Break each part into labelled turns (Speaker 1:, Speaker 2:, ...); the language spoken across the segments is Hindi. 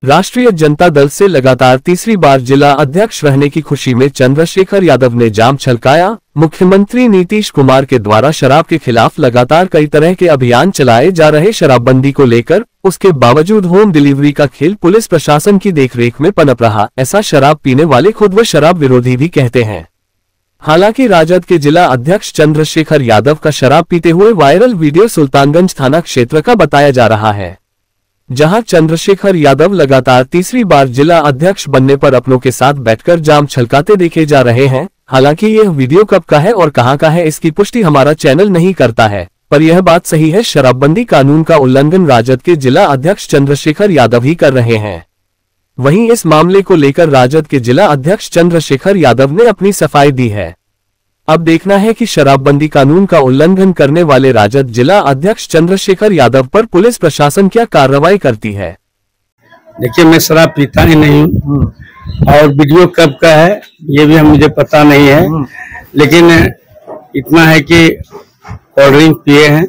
Speaker 1: राष्ट्रीय जनता दल से लगातार तीसरी बार जिला अध्यक्ष रहने की खुशी में चंद्रशेखर यादव ने जाम छलकाया। मुख्यमंत्री नीतीश कुमार के द्वारा शराब के खिलाफ लगातार कई तरह के अभियान चलाए जा रहे शराबबंदी को लेकर उसके बावजूद होम डिलीवरी का खेल पुलिस प्रशासन की देखरेख में पनप रहा, ऐसा शराब पीने वाले खुद व शराब विरोधी भी कहते हैं। हालांकि राजद के जिला अध्यक्ष चंद्रशेखर यादव का शराब पीते हुए वायरल वीडियो सुल्तानगंज थाना क्षेत्र का बताया जा रहा है, जहां चंद्रशेखर यादव लगातार तीसरी बार जिला अध्यक्ष बनने पर अपनों के साथ बैठकर जाम छलकाते देखे जा रहे हैं। हालांकि यह वीडियो कब का है और कहां का है इसकी पुष्टि हमारा चैनल नहीं करता है, पर यह बात सही है, शराबबंदी कानून का उल्लंघन राजद के जिला अध्यक्ष चंद्रशेखर यादव ही कर रहे हैं। वहीं इस मामले को लेकर राजद के जिला अध्यक्ष चंद्रशेखर यादव ने अपनी सफाई दी है। अब देखना है कि शराबबंदी कानून का उल्लंघन करने वाले राजद जिला अध्यक्ष चंद्रशेखर यादव पर पुलिस प्रशासन क्या कार्रवाई करती है।
Speaker 2: देखिए, मैं शराब पीता ही नहीं हूँ और वीडियो कब का है ये भी मुझे पता नहीं है, लेकिन इतना है कि कोल्ड ड्रिंक पिए हैं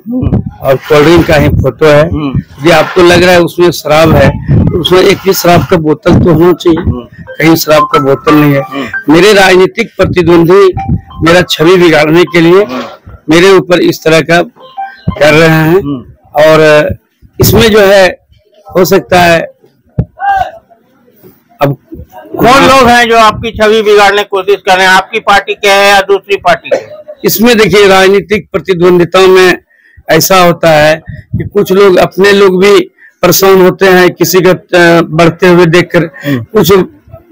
Speaker 2: और कोल्ड ड्रिंक का ही फोटो है। यदि आपको लग रहा है उसमें शराब है तो उसमें एक ही शराब का बोतल तो होना चाहिए, कहीं शराब का बोतल नहीं है। मेरे राजनीतिक प्रतिद्वंदी मेरा छवि बिगाड़ने के लिए मेरे ऊपर इस तरह का कर रहे हैं और इसमें जो है हो सकता है। अब
Speaker 3: कौन लोग हैं जो आपकी छवि बिगाड़ने की कोशिश कर रहे हैं? आपकी पार्टी के है या दूसरी पार्टी के?
Speaker 2: इसमें देखिए, राजनीतिक प्रतिद्वंदिता में ऐसा होता है कि कुछ लोग अपने लोग भी परेशान होते हैं किसी का बढ़ते हुए देखकर। कुछ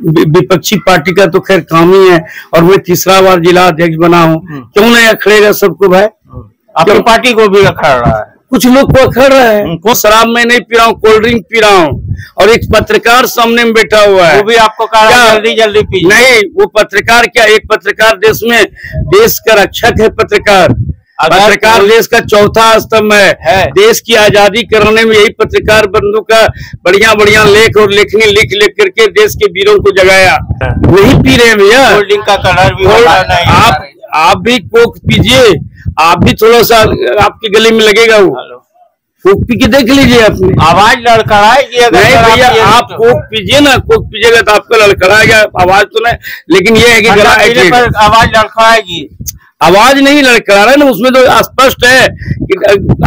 Speaker 2: विपक्षी पार्टी का तो खैर काम ही है और मैं तीसरा बार जिला अध्यक्ष बना हूँ, क्यों नहीं अखड़ेगा सबको भाई?
Speaker 3: अपनी पार्टी को भी अखड़ रहा है,
Speaker 2: कुछ लोग को अखड़ रहा है। शराब मैं नहीं पी रहा हूँ, कोल्ड ड्रिंक पी रहा हूँ और एक पत्रकार सामने में बैठा हुआ है,
Speaker 3: वो भी आपको कह रहा है जल्दी जल्दी पी।
Speaker 2: नहीं, वो पत्रकार क्या, एक पत्रकार देश में देश का रक्षक है। पत्रकार देश का चौथा स्तंभ है। देश की आजादी कराने में यही पत्रकार बंधु का बढ़िया बढ़िया लेख और लेखनी लिख करके देश के वीरों को जगाया। नहीं पी रहे भैया,
Speaker 3: कोल्ड ड्रिंक का कलर भी
Speaker 2: आप भी कोक पीजिए, आप भी थोड़ा सा आपकी गले में लगेगा वो कोक पी के देख लीजिए अपनी
Speaker 3: आवाज लड़खड़ाएगी।
Speaker 2: नहीं भैया, आप कोक पीजिए ना, कोक पीजिएगा तो आपका लड़खड़ाएगा, आवाज तो नहीं, लेकिन ये है कि
Speaker 3: आवाज लड़खड़ाएगी।
Speaker 2: आवाज नहीं लड़खड़ा रहा ना, उसमें तो स्पष्ट है कि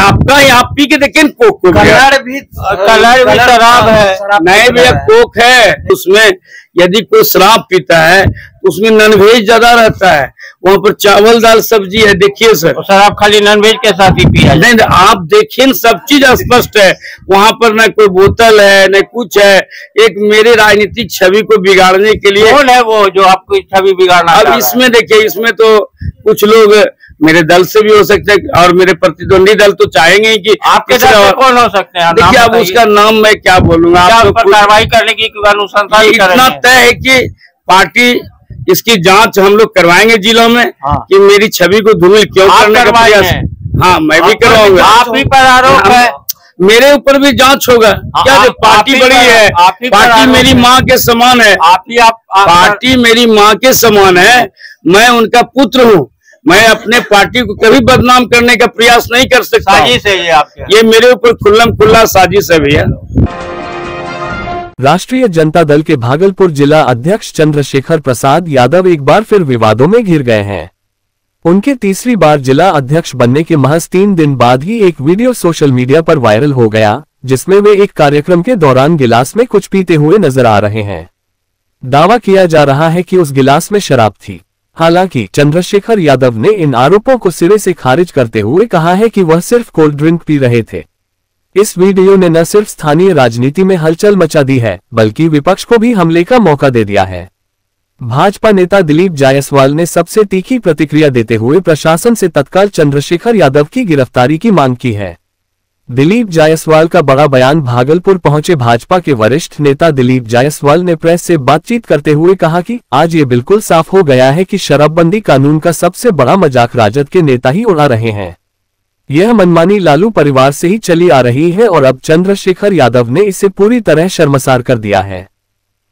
Speaker 2: आपका ही आप पी के देखें कोक को।
Speaker 3: कलर भी शराब है।
Speaker 2: नहीं भैया, कोक है उसमें। यदि कोई शराब पीता है तो उसमें नॉनवेज ज्यादा रहता है, वहाँ पर चावल दाल सब्जी है। देखिए सर,
Speaker 3: शराब खाली नॉनवेज के साथ ही पिया?
Speaker 2: नहीं, आप देखिए सब चीज स्पष्ट है, वहाँ पर न कोई बोतल है न कुछ है। एक मेरे राजनीतिक छवि को बिगाड़ने के लिए
Speaker 3: कौन है वो जो आपकी छवि बिगाड़ना?
Speaker 2: अब इसमें देखिए, इसमें तो कुछ लोग मेरे दल से भी हो सकते हैं और मेरे प्रतिद्वंदी दल तो चाहेंगे ही कि
Speaker 3: आपके दल से कौन हो सकते हैं?
Speaker 2: देखिए, अब उसका नाम मैं क्या बोलूंगा, आप
Speaker 3: कार्रवाई करने की अनुशंसा
Speaker 2: इतना तय है कि पार्टी इसकी जांच हम लोग करवाएंगे जिलों में कि मेरी छवि को धूमिल क्यों करने का प्रयास। हाँ, मैं भी करवाऊंगा।
Speaker 3: आप भी पर आरोप है,
Speaker 2: मेरे ऊपर भी जांच होगा। क्या जो पार्टी बड़ी है, पार्टी मेरी माँ के समान है, पार्टी मेरी माँ के समान है, मैं उनका पुत्र हूँ। मैं अपने पार्टी को कभी बदनाम करने का प्रयास नहीं कर सकता।
Speaker 3: साजिश है ये
Speaker 2: मेरे ऊपर खुल्लम खुल्ला साजिश है भैया।
Speaker 1: राष्ट्रीय जनता दल के भागलपुर जिला अध्यक्ष चंद्रशेखर प्रसाद यादव एक बार फिर विवादों में घिर गए हैं। उनके तीसरी बार जिला अध्यक्ष बनने के महज 3 दिन बाद ही एक वीडियो सोशल मीडिया पर वायरल हो गया, जिसमें वे एक कार्यक्रम के दौरान गिलास में कुछ पीते हुए नजर आ रहे हैं। दावा किया जा रहा है कि उस गिलास में शराब थी। हालांकि चंद्रशेखर यादव ने इन आरोपों को सिरे से खारिज करते हुए कहा है कि वह सिर्फ कोल्ड ड्रिंक पी रहे थे। इस वीडियो ने न सिर्फ स्थानीय राजनीति में हलचल मचा दी है, बल्कि विपक्ष को भी हमले का मौका दे दिया है। भाजपा नेता दिलीप जायसवाल ने सबसे तीखी प्रतिक्रिया देते हुए प्रशासन से तत्काल चंद्रशेखर यादव की गिरफ्तारी की मांग की है। दिलीप जायसवाल का बड़ा बयान। भागलपुर पहुंचे भाजपा के वरिष्ठ नेता दिलीप जायसवाल ने प्रेस से बातचीत करते हुए कहा कि आज ये बिल्कुल साफ हो गया है कि शराबबंदी कानून का सबसे बड़ा मजाक राजद के नेता ही उड़ा रहे हैं। यह मनमानी लालू परिवार से ही चली आ रही है और अब चंद्रशेखर यादव ने इसे पूरी तरह शर्मसार कर दिया है।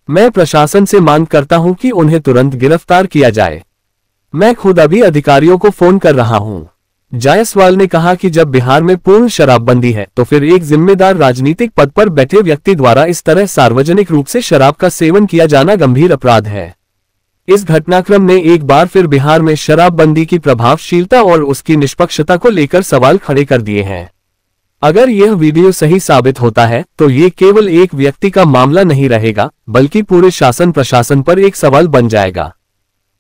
Speaker 1: मैं प्रशासन से मांग करता हूं कि उन्हें तुरंत गिरफ्तार किया जाए। मैं खुद अभी अधिकारियों को फोन कर रहा हूं। जायसवाल ने कहा कि जब बिहार में पूर्ण शराबबंदी है तो फिर एक जिम्मेदार राजनीतिक पद पर बैठे व्यक्ति द्वारा इस तरह सार्वजनिक रूप से शराब का सेवन किया जाना गंभीर अपराध है। इस घटनाक्रम ने एक बार फिर बिहार में शराबबंदी की प्रभावशीलता और उसकी निष्पक्षता को लेकर सवाल खड़े कर दिए हैं। अगर यह वीडियो सही साबित होता है तो ये केवल एक व्यक्ति का मामला नहीं रहेगा, बल्कि पूरे शासन प्रशासन पर एक सवाल बन जाएगा।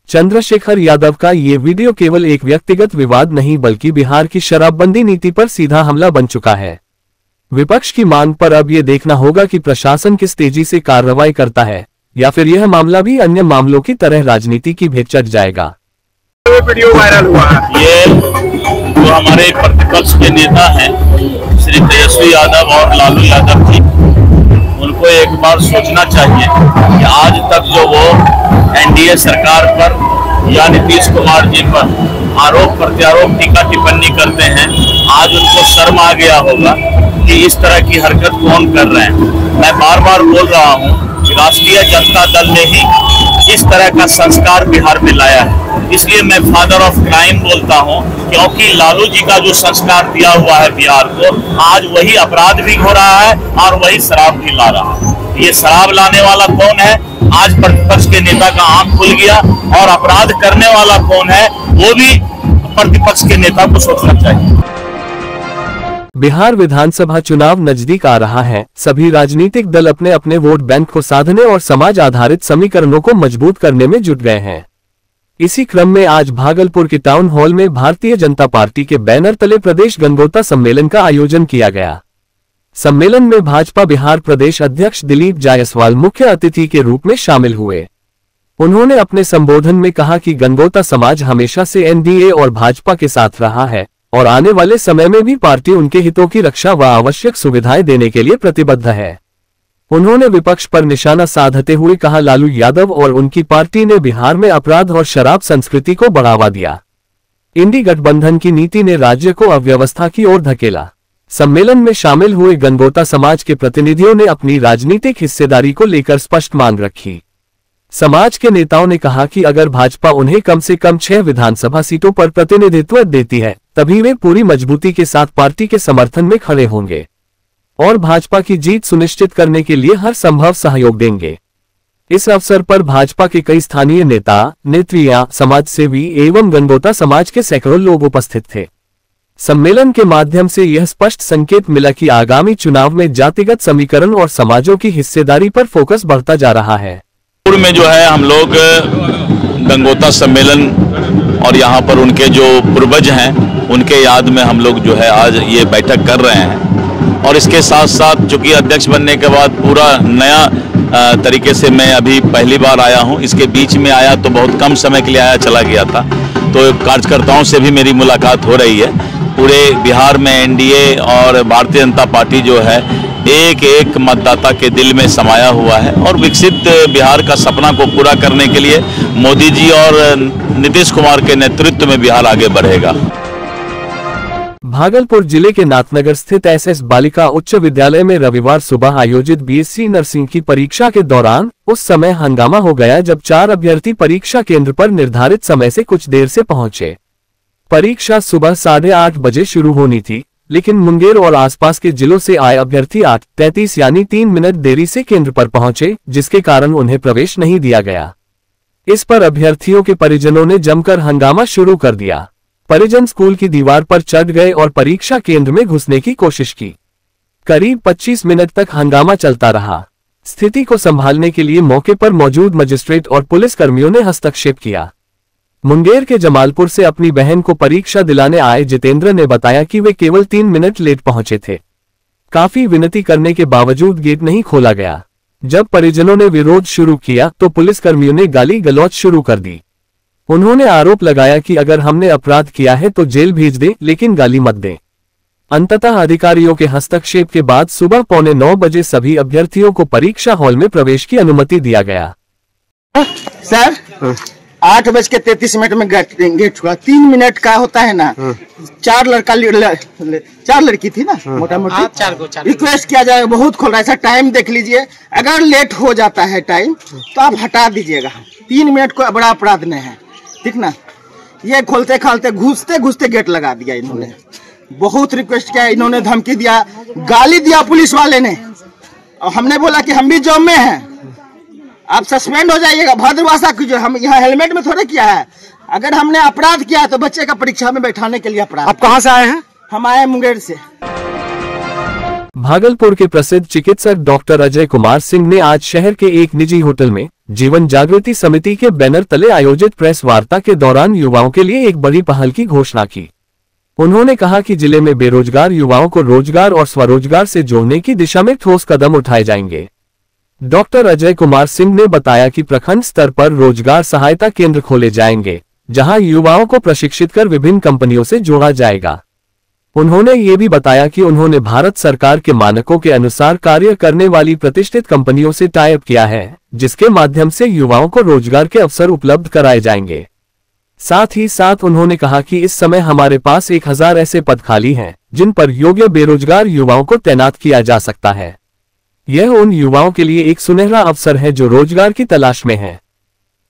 Speaker 1: चंद्रशेखर यादव का ये वीडियो केवल एक व्यक्तिगत विवाद नहीं बल्कि बिहार की शराबबंदी नीति पर सीधा हमला बन चुका है। विपक्ष की मांग पर अब ये देखना होगा कि प्रशासन किस तेजी से कार्रवाई करता है या फिर यह मामला भी अन्य मामलों की तरह राजनीति की भेंट चढ़ जाएगा।
Speaker 4: वीडियो वायरल हुआ है, ये जो हमारे प्रतिपक्ष के नेता हैं श्री तेजस्वी यादव और लालू यादव जी, उनको एक बार सोचना चाहिए कि आज तक जो वो एनडीए सरकार पर या नीतीश कुमार जी पर आरोप प्रत्यारोप टीका टिप्पणी करते हैं, आज उनको शर्म आ गया होगा कि इस तरह की हरकत कौन कर रहे हैं। मैं बार बार बोल रहा हूँ कि राष्ट्रीय जनता दल ने ही इस तरह का संस्कार बिहार में लाया है, इसलिए मैं फादर ऑफ क्राइम बोलता हूँ, क्योंकि लालू जी का जो संस्कार दिया हुआ है बिहार को, आज वही अपराध भी हो रहा है और वही शराब भी ला रहा है। ये शराब लाने वाला कौन है, आज प्रतिपक्ष के नेता का आंख खुल गया, और अपराध करने वाला कौन है वो भी प्रतिपक्ष के नेता को सोचना चाहिए।
Speaker 1: बिहार विधानसभा चुनाव नजदीक आ रहा है। सभी राजनीतिक दल अपने अपने वोट बैंक को साधने और समाज आधारित समीकरणों को मजबूत करने में जुट गए हैं। इसी क्रम में आज भागलपुर के टाउन हॉल में भारतीय जनता पार्टी के बैनर तले प्रदेश गणगौता सम्मेलन का आयोजन किया गया। सम्मेलन में भाजपा बिहार प्रदेश अध्यक्ष दिलीप जायसवाल मुख्य अतिथि के रूप में शामिल हुए। उन्होंने अपने संबोधन में कहा कि गणगौता समाज हमेशा से एनडीए और भाजपा के साथ रहा है और आने वाले समय में भी पार्टी उनके हितों की रक्षा व आवश्यक सुविधाएं देने के लिए प्रतिबद्ध है। उन्होंने विपक्ष पर निशाना साधते हुए कहा, लालू यादव और उनकी पार्टी ने बिहार में अपराध और शराब संस्कृति को बढ़ावा दिया। इंडी गठबंधन की नीति ने राज्य को अव्यवस्था की ओर धकेला। सम्मेलन में शामिल हुए गणगौता समाज के प्रतिनिधियों ने अपनी राजनीतिक हिस्सेदारी को लेकर स्पष्ट मांग रखी। समाज के नेताओं ने कहा कि अगर भाजपा उन्हें कम से कम 6 विधानसभा सीटों पर प्रतिनिधित्व देती है, तभी वे पूरी मजबूती के साथ पार्टी के समर्थन में खड़े होंगे और भाजपा की जीत सुनिश्चित करने के लिए हर संभव सहयोग देंगे। इस अवसर पर भाजपा के कई स्थानीय नेता, नेत्रियां, समाजसेवी एवं गणगौता समाज के सैकड़ों लोग उपस्थित थे। सम्मेलन के माध्यम से यह स्पष्ट संकेत मिला कि आगामी चुनाव में जातिगत समीकरण और समाजों की हिस्सेदारी पर फोकस बढ़ता जा रहा है।
Speaker 4: में जो है हम लोग गणगौता सम्मेलन और यहाँ पर उनके जो पूर्वज हैं उनके याद में हम लोग जो है आज ये बैठक कर रहे हैं। और इसके साथ साथ चूंकि अध्यक्ष बनने के बाद पूरा नया तरीके से मैं अभी पहली बार आया हूँ। इसके बीच में आया तो बहुत कम समय के लिए आया, चला गया था, तो कार्यकर्ताओं से भी मेरी मुलाकात हो रही है। पूरे बिहार में एनडीए और भारतीय जनता पार्टी जो है एक एक मतदाता के दिल में समाया हुआ है और विकसित बिहार का सपना को पूरा करने के लिए मोदी जी और नीतीश कुमार के नेतृत्व में बिहार आगे बढ़ेगा।
Speaker 1: भागलपुर जिले के नाथनगर स्थित एसएस बालिका उच्च विद्यालय में रविवार सुबह आयोजित बीएससी नर्सिंग की परीक्षा के दौरान उस समय हंगामा हो गया जब 4 अभ्यर्थी परीक्षा केंद्र पर निर्धारित समय से कुछ देर से पहुंचे। परीक्षा सुबह 8:30 बजे शुरू होनी थी, लेकिन मुंगेर और आसपास के जिलों से आए अभ्यर्थी 8:33 यानी 3 मिनट देरी से केंद्र पर पहुंचे, जिसके कारण उन्हें प्रवेश नहीं दिया गया। इस पर अभ्यर्थियों के परिजनों ने जमकर हंगामा शुरू कर दिया। परिजन स्कूल की दीवार पर चढ़ गए और परीक्षा केंद्र में घुसने की कोशिश की। करीब 25 मिनट तक हंगामा चलता रहा। स्थिति को संभालने के लिए मौके पर मौजूद मजिस्ट्रेट और पुलिस कर्मियों ने हस्तक्षेप किया। मुंगेर के जमालपुर से अपनी बहन को परीक्षा दिलाने आए जितेंद्र ने बताया कि वे केवल 3 मिनट लेट पहुंचे थे। काफी विनती करने के बावजूद गेट नहीं खोला गया। जब परिजनों ने विरोध शुरू किया तो पुलिसकर्मियों ने गाली गलौज शुरू कर दी। उन्होंने आरोप लगाया कि अगर हमने अपराध किया है तो जेल भेज दे, लेकिन गाली मत दे। अंततः अधिकारियों के हस्तक्षेप के बाद सुबह 8:45 बजे सभी अभ्यर्थियों को परीक्षा हॉल में प्रवेश की अनुमति दिया गया।
Speaker 5: सर 8:33 में गेट हुआ। 3 मिनट का होता है ना। 4 लड़की थी ना, मोटा मोटी 4 रिक्वेस्ट किया जाएगा, बहुत खोल रहा है। ऐसा टाइम देख लीजिए, अगर लेट हो जाता है टाइम तो आप हटा दीजिएगा। 3 मिनट को बड़ा अपराध नहीं है, ठीक ना। ये खोलते खालते घुसते घुसते गेट लगा दिया इन्होंने। बहुत रिक्वेस्ट किया, इन्होंने धमकी दिया, गाली दिया पुलिस वाले ने। और हमने बोला कि हम भी जॉब में हैं, आप सस्पेंड हो जाइएगा, भद्र भाषा कीजिए। हम यहाँ हेलमेट में थोड़े किया है, अगर हमने अपराध किया तो बच्चे का परीक्षा में बैठाने के लिए अपराध।
Speaker 6: आप कहाँ से आए हैं?
Speaker 5: हम आए मुंगेर से।
Speaker 1: भागलपुर के प्रसिद्ध चिकित्सक डॉक्टर अजय कुमार सिंह ने आज शहर के एक निजी होटल में जीवन जागृति समिति के बैनर तले आयोजित प्रेस वार्ता के दौरान युवाओं के लिए एक बड़ी पहल की घोषणा की। उन्होंने कहा कि जिले में बेरोजगार युवाओं को रोजगार और स्वरोजगार से जोड़ने की दिशा में ठोस कदम उठाए जाएंगे। डॉक्टर अजय कुमार सिंह ने बताया कि प्रखंड स्तर पर रोजगार सहायता केंद्र खोले जाएंगे, जहां युवाओं को प्रशिक्षित कर विभिन्न कंपनियों से जोड़ा जाएगा। उन्होंने ये भी बताया कि उन्होंने भारत सरकार के मानकों के अनुसार कार्य करने वाली प्रतिष्ठित कंपनियों से टाई अप किया है, जिसके माध्यम से युवाओं को रोजगार के अवसर उपलब्ध कराए जाएंगे। साथ ही साथ उन्होंने कहा कि इस समय हमारे पास 1000 ऐसे पद खाली हैं, जिन पर योग्य बेरोजगार युवाओं को तैनात किया जा सकता है। यह उन युवाओं के लिए एक सुनहरा अवसर है जो रोजगार की तलाश में हैं।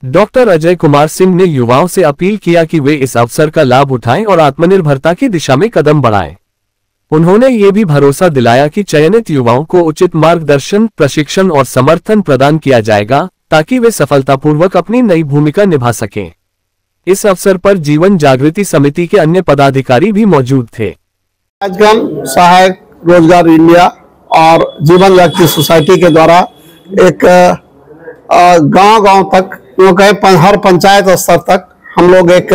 Speaker 1: डॉक्टर अजय कुमार सिंह ने युवाओं से अपील किया कि वे इस अवसर का लाभ उठाएं और आत्मनिर्भरता की दिशा में कदम बढ़ाएं। उन्होंने ये भी भरोसा दिलाया कि चयनित युवाओं को उचित मार्गदर्शन, प्रशिक्षण और समर्थन प्रदान किया जाएगा, ताकि वे सफलतापूर्वक अपनी नई भूमिका निभा सकें। इस अवसर पर जीवन जागृति समिति के अन्य पदाधिकारी भी मौजूद थे।
Speaker 6: कार्यक्रम सहायक रोजगार इंडिया और जीवन जागृति सोसाइटी के द्वारा एक गांव-गांव तक, हर पंचायत स्तर तक हम लोग एक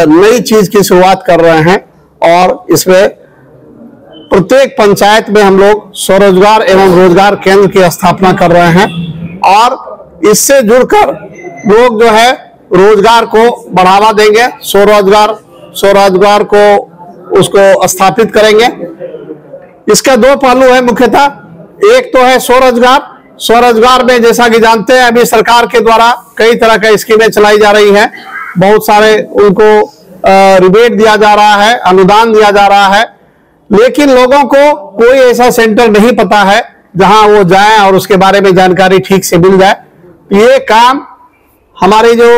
Speaker 6: नई चीज की शुरुआत कर रहे हैं और इसमें प्रत्येक पंचायत में हम लोग स्वरोजगार एवं रोजगार केंद्र की स्थापना कर रहे हैं और इससे जुड़कर लोग जो है रोजगार को बढ़ावा देंगे, स्वरोजगार को उसको स्थापित करेंगे। इसका दो पहलू है मुख्यतः। एक तो है स्वरोजगार में जैसा कि जानते हैं अभी सरकार के द्वारा कई तरह की स्कीमें चलाई जा रही हैं, बहुत सारे उनको रिबेट दिया जा रहा है, अनुदान दिया जा रहा है, लेकिन लोगों को कोई ऐसा सेंटर नहीं पता है जहां वो जाएं और उसके बारे में जानकारी ठीक से मिल जाए। ये काम हमारी जो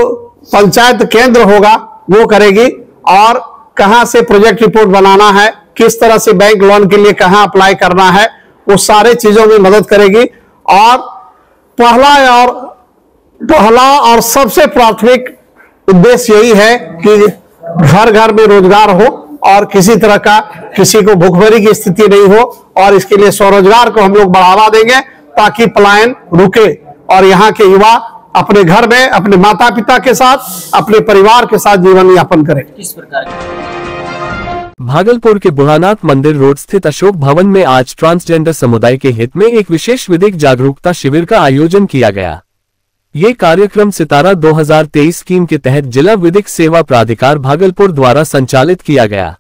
Speaker 6: पंचायत केंद्र होगा वो करेगी और कहां से प्रोजेक्ट रिपोर्ट बनाना है, किस तरह से बैंक लोन के लिए कहां अप्लाई करना है, वो सारे चीजों में मदद करेगी। और पहला और सबसे प्राथमिक उद्देश्य यही है कि घर घर में रोजगार हो और किसी तरह का किसी को भूखमरी की स्थिति नहीं हो, और इसके लिए स्वरोजगार को हम लोग बढ़ावा देंगे ताकि पलायन रुके और यहाँ के युवा अपने घर में अपने माता पिता के साथ, अपने परिवार के साथ जीवन यापन करें। किस प्रकार?
Speaker 1: भागलपुर के बुढ़ानाथ मंदिर रोड स्थित अशोक भवन में आज ट्रांसजेंडर समुदाय के हित में एक विशेष विधिक जागरूकता शिविर का आयोजन किया गया। ये कार्यक्रम सितारा 2023 स्कीम के तहत जिला विधिक सेवा प्राधिकार भागलपुर द्वारा संचालित किया गया।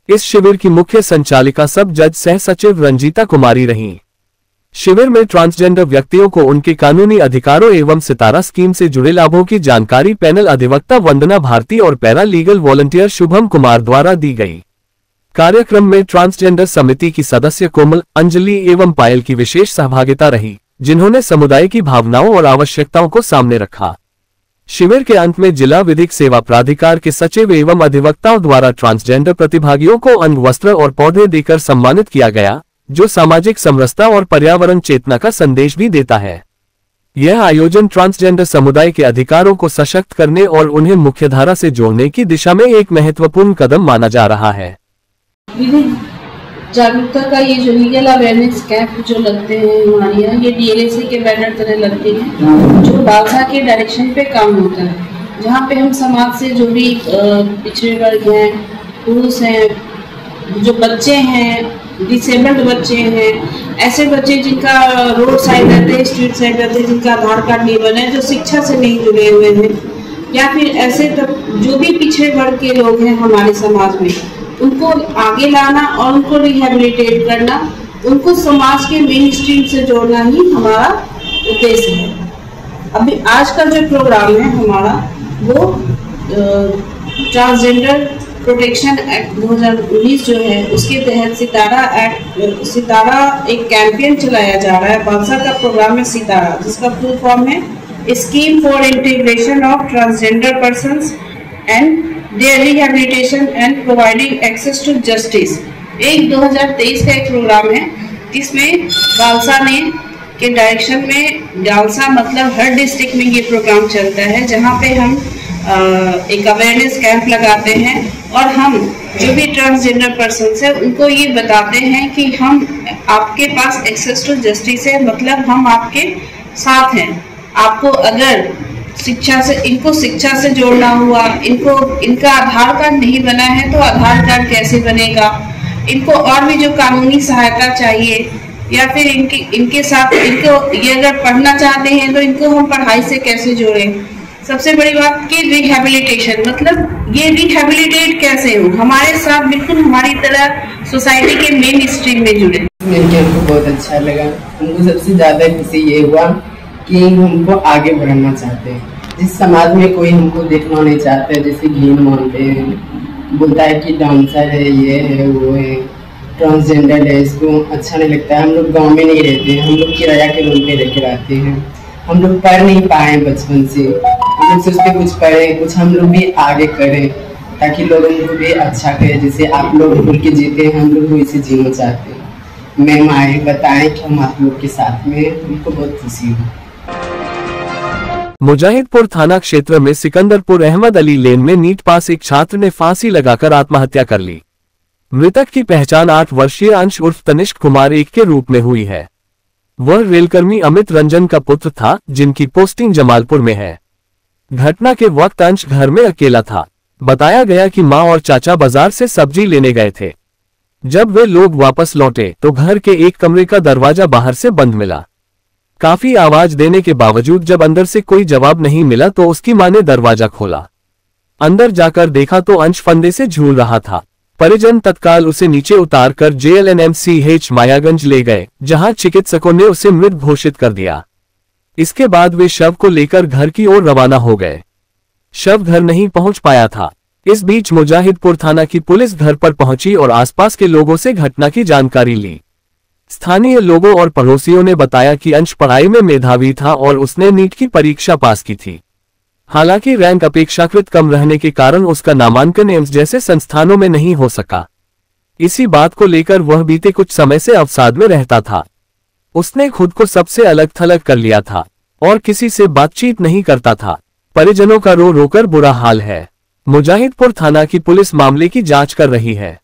Speaker 1: इस शिविर की मुख्य संचालिका सब जज सह सचिव रंजीता कुमारी रहीं। शिविर में ट्रांसजेंडर व्यक्तियों को उनके कानूनी अधिकारों एवं सितारा स्कीम से जुड़े लाभों की जानकारी पैनल अधिवक्ता वंदना भारती और para legal volunteer Shubham Kumar द्वारा दी गई। कार्यक्रम में ट्रांसजेंडर समिति की सदस्य कोमल, अंजलि एवं पायल की विशेष सहभागिता रही, जिन्होंने समुदाय की भावनाओं और आवश्यकताओं को सामने रखा। शिविर के अंत में जिला विधिक सेवा प्राधिकार के सचिव एवं अधिवक्ताओं द्वारा ट्रांसजेंडर प्रतिभागियों को अंग, वस्त्र और पौधे देकर सम्मानित किया गया, जो सामाजिक समरसता और पर्यावरण चेतना का संदेश भी देता है। यह आयोजन ट्रांसजेंडर समुदाय के अधिकारों को सशक्त करने और उन्हें मुख्यधारा से जोड़ने की दिशा में एक महत्वपूर्ण कदम माना जा रहा है।
Speaker 7: विधिक जागरूकता का ये जो लीगल अवेयरनेस कैंप जो लगते हैं हमारे यहाँ, ये DLSA के बैनर तरह लगते हैं, जो बालसा के डायरेक्शन पे काम होता है, जहाँ पे हम समाज से जो भी पिछड़े वर्ग हैं, पुरुष हैं, जो बच्चे हैं, डिसेबल्ड बच्चे हैं, ऐसे बच्चे जिनका रोड साइड रहते हैं, स्ट्रीट साइड रहते हैं, जिनका आधार कार्ड नहीं बने, जो शिक्षा से नहीं जुड़े हुए हैं, या फिर ऐसे जो भी पिछड़े वर्ग के लोग हैं हमारे समाज में, उनको आगे लाना और उनको रिहेबिलिटेट करना, उनको समाज के मेन स्ट्रीम से जोड़ना ही हमारा उद्देश्य है। अभी आज का जो प्रोग्राम है हमारा वो ट्रांसजेंडर प्रोटेक्शन एक्ट 2019 जो है उसके तहत सितारा एक कैंपेन चलाया जा रहा है। बालसा का प्रोग्राम है सितारा, जिसका फुल फॉर्म है scheme for integration of transgender persons and their rehabilitation and providing access to justice। एक 2023 का एक प्रोग्राम है जिसमें गालसा ने के डायरेक्शन में, गालसा मतलब हर डिस्ट्रिक्ट में ये प्रोग्राम चलता है, जहाँ पे हम एक अवेयरनेस कैंप लगाते हैं और हम जो भी ट्रांसजेंडर पर्सन है उनको ये बताते हैं कि हम आपके पास एक्सेस टू जस्टिस है, मतलब हम आपके साथ हैं। आपको अगर शिक्षा से, इनको शिक्षा से जोड़ना हुआ, इनका आधार कार्ड नहीं बना है तो आधार कार्ड कैसे बनेगा, इनको और भी जो कानूनी सहायता चाहिए या फिर इनके साथ ये अगर पढ़ना चाहते हैं तो इनको हम पढ़ाई से कैसे जोड़ें। सबसे बड़ी बात कि रिहैबिलिटेशन, मतलब ये रिहैबिलिटेट कैसे हो, हमारे साथ बिल्कुल हमारी तरह सोसाइटी के मेन स्ट्रीम में जुड़े।
Speaker 8: हमको बहुत अच्छा लगा। हमको सबसे ज्यादा खुशी ये हुआ कि हमको आगे बढ़ना चाहते हैं। जिस समाज में कोई हमको देखना नहीं चाहता है, जैसे घीन मानते हैं, बोलता है कि डांसर है, ये है, वो है, ट्रांसजेंडर है, इसको अच्छा नहीं लगता है। हम लोग गाँव में नहीं रहते हैं, हम लोग किराया के रूम पे रह के रहते हैं। हम लोग पढ़ नहीं पाए बचपन से, हम लोग सोचते कुछ पढ़े, कुछ हम लोग भी आगे करें ताकि लोगों को भी अच्छा करें। जैसे आप लोग भूल के जीते हैं, हम लोग वैसे जीना चाहते हैं। मैम आए बताएं कि हम आप लोग के साथ में, हमको बहुत खुशी हुई।
Speaker 1: मुजाहिदपुर थाना क्षेत्र में सिकंदरपुर अहमद अली लेन में नीट पास एक छात्र ने फांसी लगाकर आत्महत्या कर ली। मृतक की पहचान 8 वर्षीय अंश उर्फ तनिष्क कुमार एक के रूप में हुई है। वह रेलकर्मी अमित रंजन का पुत्र था, जिनकी पोस्टिंग जमालपुर में है। घटना के वक्त अंश घर में अकेला था। बताया गया कि मां और चाचा बाजार से सब्जी लेने गए थे। जब वे लोग वापस लौटे तो घर के एक कमरे का दरवाजा बाहर से बंद मिला। काफी आवाज देने के बावजूद जब अंदर से कोई जवाब नहीं मिला तो उसकी मां ने दरवाजा खोला। अंदर जाकर देखा तो अंश फंदे से झूल रहा था। परिजन तत्काल उसे नीचे उतारकर JLNMCH मायागंज ले गए, जहां चिकित्सकों ने उसे मृत घोषित कर दिया। इसके बाद वे शव को लेकर घर की ओर रवाना हो गए। शव घर नहीं पहुंच पाया था। इस बीच मुजाहिदपुर थाना की पुलिस घर पर पहुंची और आसपास के लोगों से घटना की जानकारी ली। स्थानीय लोगों और पड़ोसियों ने बताया कि अंश पढ़ाई में मेधावी था और उसने नीट की परीक्षा पास की थी। हालांकि रैंक अपेक्षाकृत कम रहने के कारण उसका नामांकन एम्स जैसे संस्थानों में नहीं हो सका। इसी बात को लेकर वह बीते कुछ समय से अवसाद में रहता था। उसने खुद को सबसे अलग थलग कर लिया था और किसी से बातचीत नहीं करता था। परिजनों का रो रोकर बुरा हाल है। मुजाहिदपुर थाना की पुलिस मामले की जांच कर रही है।